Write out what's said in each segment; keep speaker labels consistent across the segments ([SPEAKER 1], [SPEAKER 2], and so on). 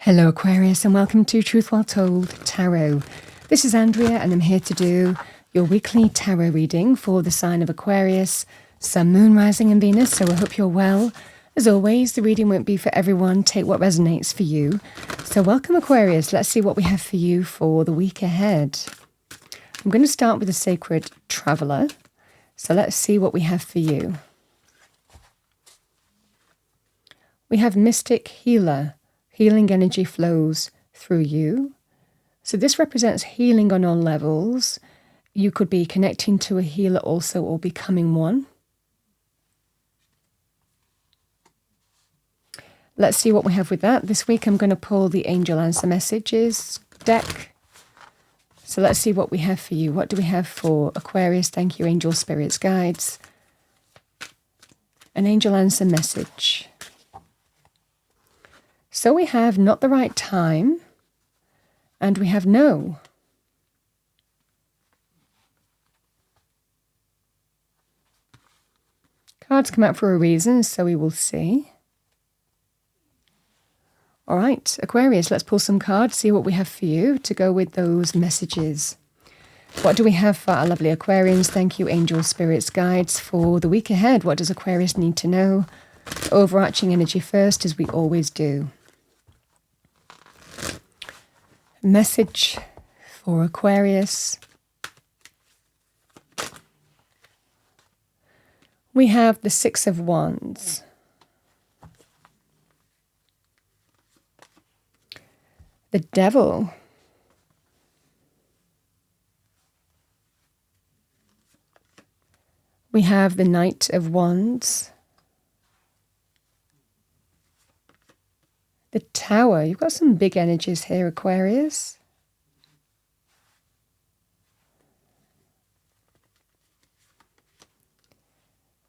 [SPEAKER 1] Hello Aquarius and welcome to Truth While Told Tarot. This is Andrea and I'm here to do your weekly tarot reading for the sign of Aquarius, Sun, Moon, Rising and Venus, so I hope you're well. As always, the reading won't be for everyone, take what resonates for you. So welcome Aquarius, let's see what we have for you for the week ahead. I'm going to start with the Sacred Traveler, so let's see what we have for you. We have Mystic Healer. Healing energy flows through you. So this represents healing on all levels. You could be connecting to a healer also or becoming one. Let's see what we have with that. This week I'm going to pull the Angel Answer Messages deck. So let's see what we have for you. What do we have for Aquarius? Thank you, Angel Spirits Guides. An Angel Answer Message. So we have not the right time, and we have no. Cards come out for a reason, so we will see. All right, Aquarius, let's pull some cards, see what we have for you to go with those messages. What do we have for our lovely Aquarians? Thank you, Angel Spirits Guides, for the week ahead. What does Aquarius need to know? Overarching energy first, as we always do. Message for Aquarius. We have the Six of Wands. The Devil. We have the Knight of Wands. The Tower. You've got some big energies here, Aquarius.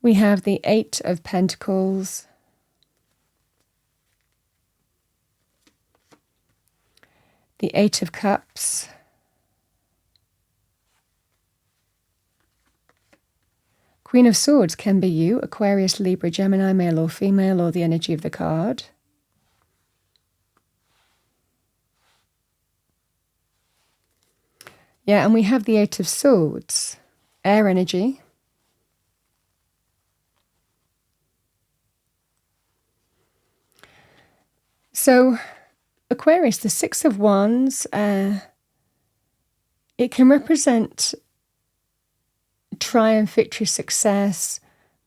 [SPEAKER 1] We have the Eight of Pentacles. The Eight of Cups. Queen of Swords can be you, Aquarius, Libra, Gemini, male or female, or the energy of the card. Yeah, and we have the Eight of Swords, air energy. So, Aquarius, the Six of Wands, it can represent triumph, victory, success,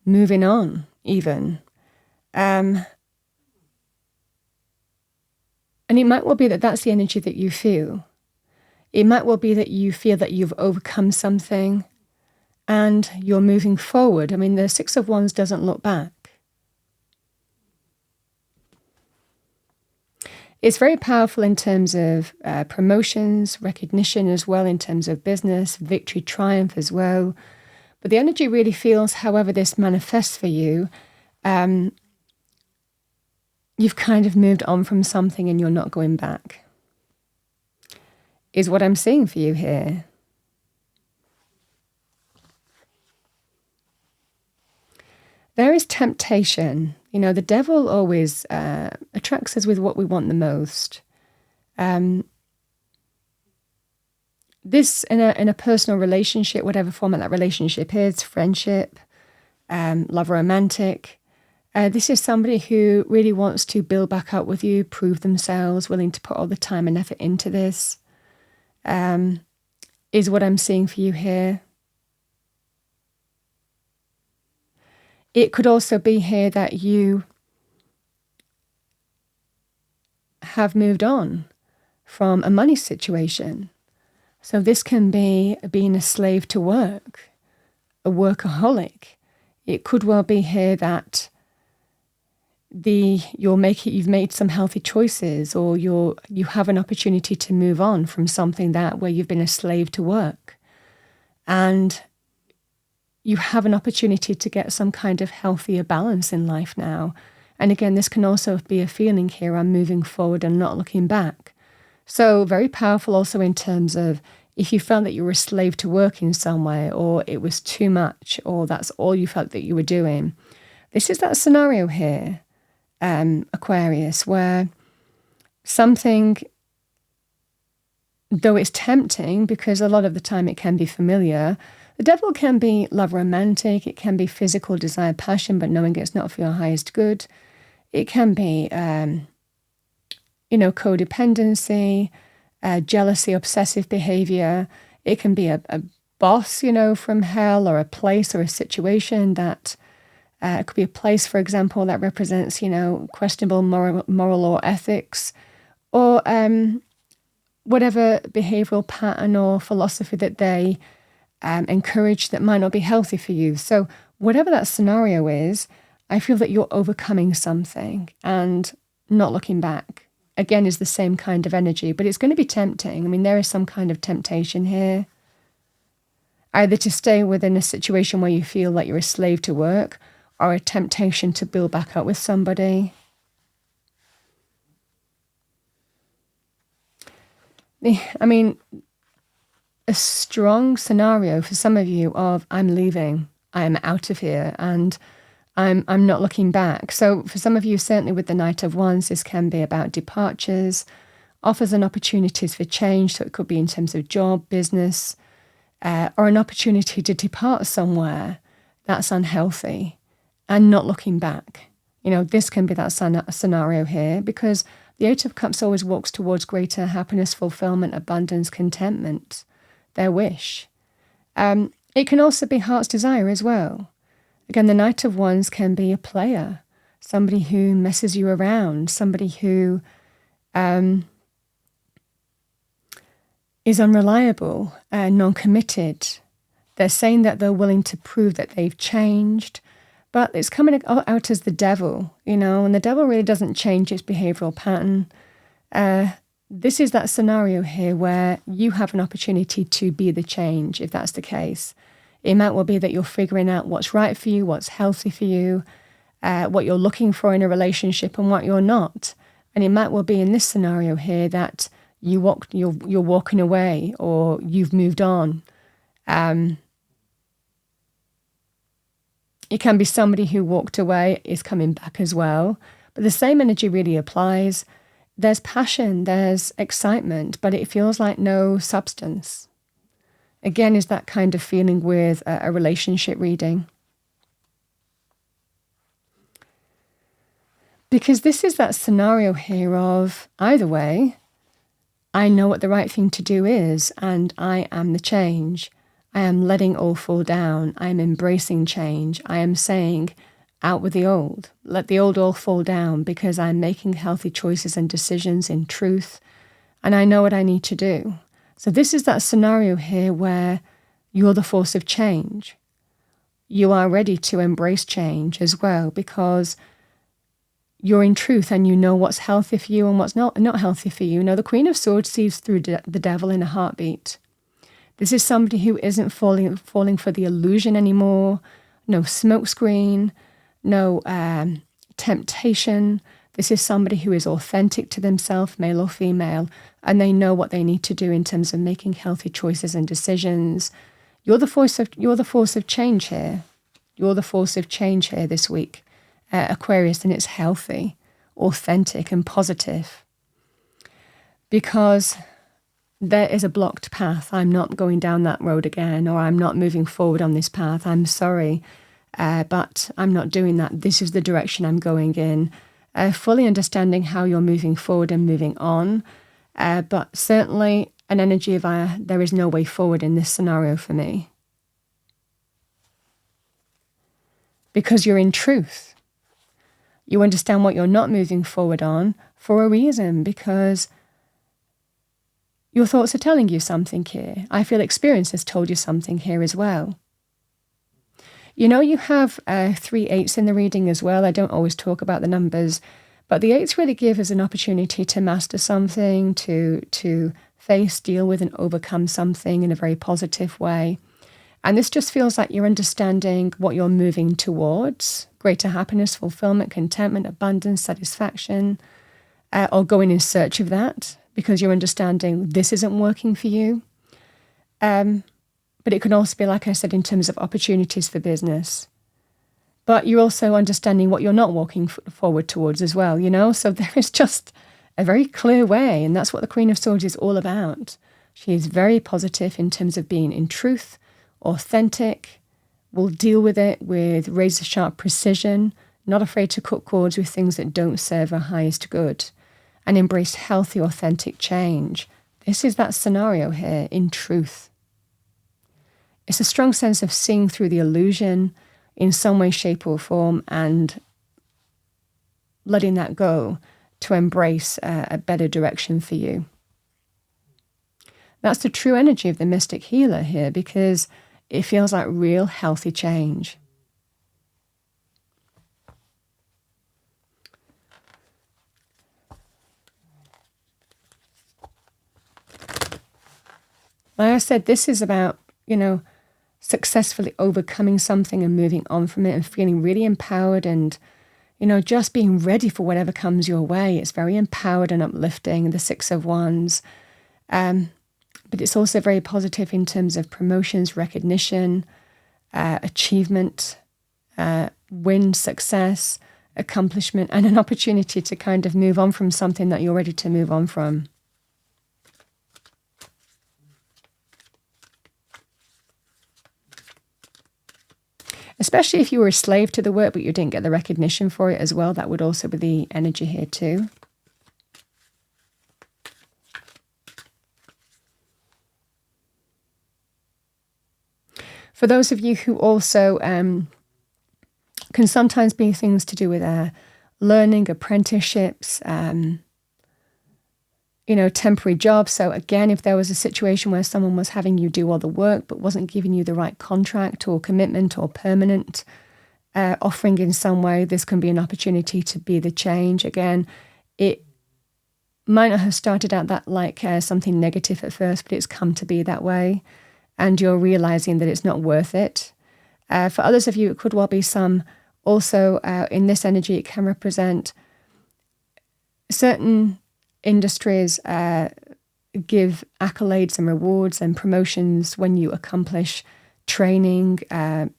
[SPEAKER 1] moving on, even. And it might well be that that's the energy that you feel. It might well be that you feel that you've overcome something and you're moving forward. I mean, the Six of Wands doesn't look back. It's very powerful in terms of promotions, recognition as well, in terms of business, victory, triumph as well. But the energy really feels, however this manifests for you, you've kind of moved on from something and you're not going back. Is what I'm seeing for you here. There is temptation. You know, the devil always attracts us with what we want the most. This, in a personal relationship, whatever format that relationship is, friendship, love, romantic, this is somebody who really wants to build back up with you, prove themselves, willing to put all the time and effort into this. Is what I'm seeing for you here. It could also be here that you have moved on from a money situation. So this can be being a slave to work, a workaholic. It could well be here that you've made some healthy choices, or you have an opportunity to move on from something where you've been a slave to work, and you have an opportunity to get some kind of healthier balance in life now. And again, this can also be a feeling here, I'm moving forward and not looking back. So very powerful also in terms of if you felt that you were a slave to work in some way, or it was too much, or that's all you felt that you were doing. This is that scenario here, Aquarius, where something, though it's tempting, because a lot of the time it can be familiar. The devil can be love romantic, it can be physical desire, passion, but knowing it's not for your highest good. It can be, codependency, jealousy, obsessive behavior. It can be a boss, from hell, or a place or a situation that, it could be a place, for example, that represents, questionable moral or ethics, or whatever behavioral pattern or philosophy that they encourage that might not be healthy for you. So whatever that scenario is, I feel that you're overcoming something and not looking back. Again, is the same kind of energy, but it's going to be tempting. I mean, there is some kind of temptation here. Either to stay within a situation where you feel like you're a slave to work, or a temptation to build back up with somebody. I mean, a strong scenario for some of you of, I'm leaving, I am out of here, and I'm not looking back. So for some of you, certainly with the Knight of Wands, this can be about departures, offers and opportunities for change. So it could be in terms of job, business, or an opportunity to depart somewhere that's unhealthy and not looking back. This can be that scenario here, because the Eight of Cups always walks towards greater happiness, fulfillment, abundance, contentment, their wish. It can also be heart's desire as well. Again, the Knight of Wands can be a player, somebody who messes you around, somebody who is unreliable, non-committed. They're saying that they're willing to prove that they've changed, but it's coming out as the devil, and the devil really doesn't change its behavioral pattern. This is that scenario here where you have an opportunity to be the change, if that's the case. It might well be that you're figuring out what's right for you, what's healthy for you, what you're looking for in a relationship and what you're not. And it might well be in this scenario here that you're walking away, or you've moved on. It can be somebody who walked away is coming back as well. But the same energy really applies. There's passion, there's excitement, but it feels like no substance. Again, is that kind of feeling with a relationship reading. Because this is that scenario here of, either way, I know what the right thing to do is, and I am the change. I am letting all fall down. I am embracing change. I am saying, out with the old. Let the old all fall down, because I'm making healthy choices and decisions in truth, and I know what I need to do. So this is that scenario here where you're the force of change. You are ready to embrace change as well, because you're in truth and you know what's healthy for you and what's not healthy for you. The Queen of Swords sees through the devil in a heartbeat. This is somebody who isn't falling for the illusion anymore. No smokescreen, no temptation. This is somebody who is authentic to themselves, male or female, and they know what they need to do in terms of making healthy choices and decisions. You're the force of change here. You're the force of change here this week, Aquarius, and it's healthy, authentic, and positive. Because there is a blocked path. I'm not going down that road again, or I'm not moving forward on this path. I'm sorry, but I'm not doing that. This is the direction I'm going in. Fully understanding how you're moving forward and moving on, but certainly an energy of there is no way forward in this scenario for me. Because you're in truth. You understand what you're not moving forward on for a reason, because your thoughts are telling you something here. I feel experience has told you something here as well. You have 3 8s in the reading as well. I don't always talk about the numbers, but the 8s really give us an opportunity to master something, to face, deal with, and overcome something in a very positive way. And this just feels like you're understanding what you're moving towards: greater happiness, fulfillment, contentment, abundance, satisfaction, or going in search of that, because you're understanding this isn't working for you. But it can also be, like I said, in terms of opportunities for business. But you're also understanding what you're not walking forward towards as well, So there is just a very clear way. And that's what the Queen of Swords is all about. She is very positive in terms of being in truth, authentic, will deal with it with razor-sharp precision, not afraid to cut cords with things that don't serve her highest good, and embrace healthy, authentic change. This is that scenario here, in truth. It's a strong sense of seeing through the illusion in some way, shape or form, and letting that go to embrace a better direction for you. That's the true energy of the mystic healer here, because it feels like real healthy change. Like I said, this is about, successfully overcoming something and moving on from it and feeling really empowered and, just being ready for whatever comes your way. It's very empowered and uplifting, the Six of Wands. But it's also very positive in terms of promotions, recognition, achievement, win, success, accomplishment, and an opportunity to kind of move on from something that you're ready to move on from. Especially if you were a slave to the work, but you didn't get the recognition for it as well. That would also be the energy here too. For those of you who also can sometimes be things to do with learning, apprenticeships, temporary jobs. So again, if there was a situation where someone was having you do all the work but wasn't giving you the right contract or commitment or permanent offering in some way, this can be an opportunity to be the change. Again, it might not have started out that like something negative at first, but it's come to be that way. And you're realizing that it's not worth it. For others of you, it could well be some, also in this energy, it can represent certain industries give accolades and rewards and promotions when you accomplish training,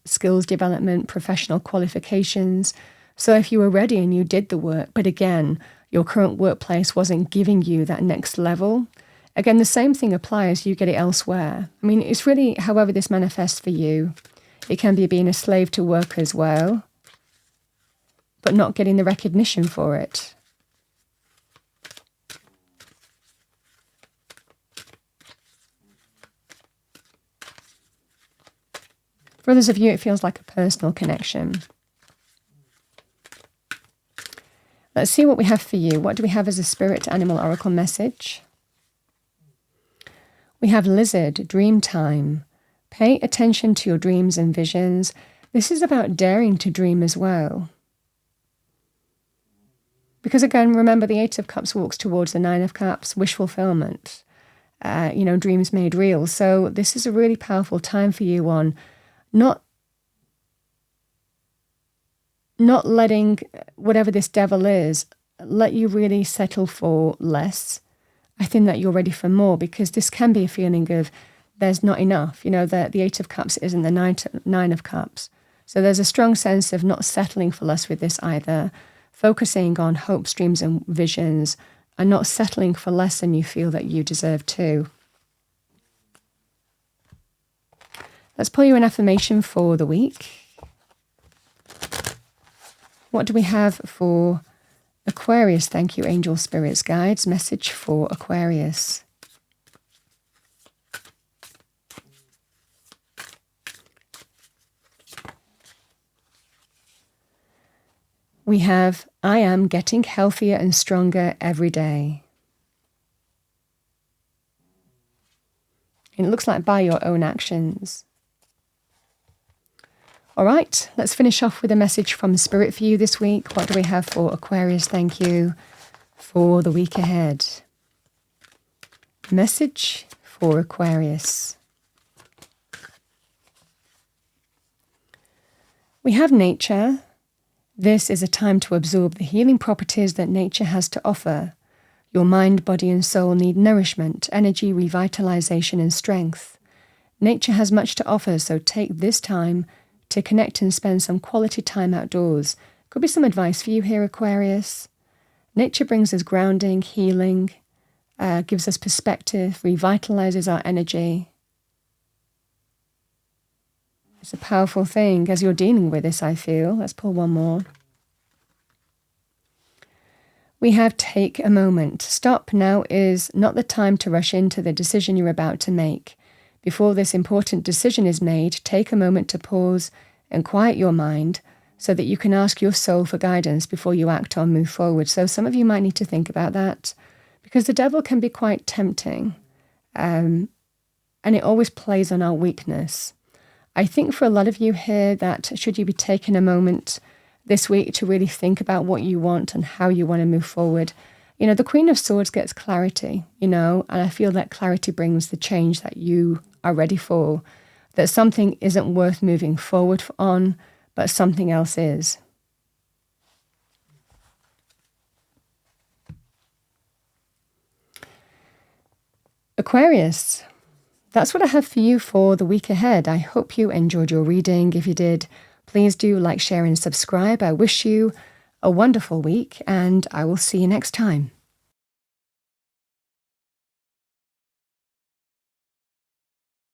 [SPEAKER 1] skills development, professional qualifications. So if you were ready and you did the work, but again, your current workplace wasn't giving you that next level, again, the same thing applies. You get it elsewhere. I mean, it's really however this manifests for you. It can be being a slave to work as well, but not getting the recognition for it. For others of you, it feels like a personal connection. Let's see what we have for you. What do we have as a spirit animal oracle message? We have lizard, dream time. Pay attention to your dreams and visions. This is about daring to dream as well. Because again, remember the Eight of Cups walks towards the Nine of Cups, wish fulfillment, dreams made real. So this is a really powerful time for you on not letting whatever this devil is, let you really settle for less. I think that you're ready for more, because this can be a feeling of there's not enough. That the Eight of Cups isn't the Nine of Cups. So there's a strong sense of not settling for less with this either, focusing on hopes, dreams and visions, and not settling for less than you feel that you deserve too. Let's pull you an affirmation for the week. What do we have for Aquarius? Thank you, angel spirits, guides. Message for Aquarius. We have, I am getting healthier and stronger every day. It looks like by your own actions. All right, let's finish off with a message from Spirit for you this week. What do we have for Aquarius? Thank you for the week ahead. Message for Aquarius. We have nature. This is a time to absorb the healing properties that nature has to offer. Your mind, body and soul need nourishment, energy, revitalization and strength. Nature has much to offer, so take this time to connect and spend some quality time outdoors. Could be some advice for you here, Aquarius. Nature brings us grounding, healing, gives us perspective, revitalizes our energy. It's a powerful thing as you're dealing with this, I feel. Let's pull one more. We have take a moment. Stop. Now is not the time to rush into the decision you're about to make. Before this important decision is made, take a moment to pause and quiet your mind so that you can ask your soul for guidance before you act or move forward. So some of you might need to think about that, because the devil can be quite tempting, and it always plays on our weakness. I think for a lot of you here that should you be taking a moment this week to really think about what you want and how you want to move forward. The Queen of Swords gets clarity, and I feel that clarity brings the change that you are ready for, that something isn't worth moving forward on, but something else is. Aquarius, that's what I have for you for the week ahead. I hope you enjoyed your reading. If you did, please do like, share, and subscribe. I wish you a wonderful week, and I will see you next time.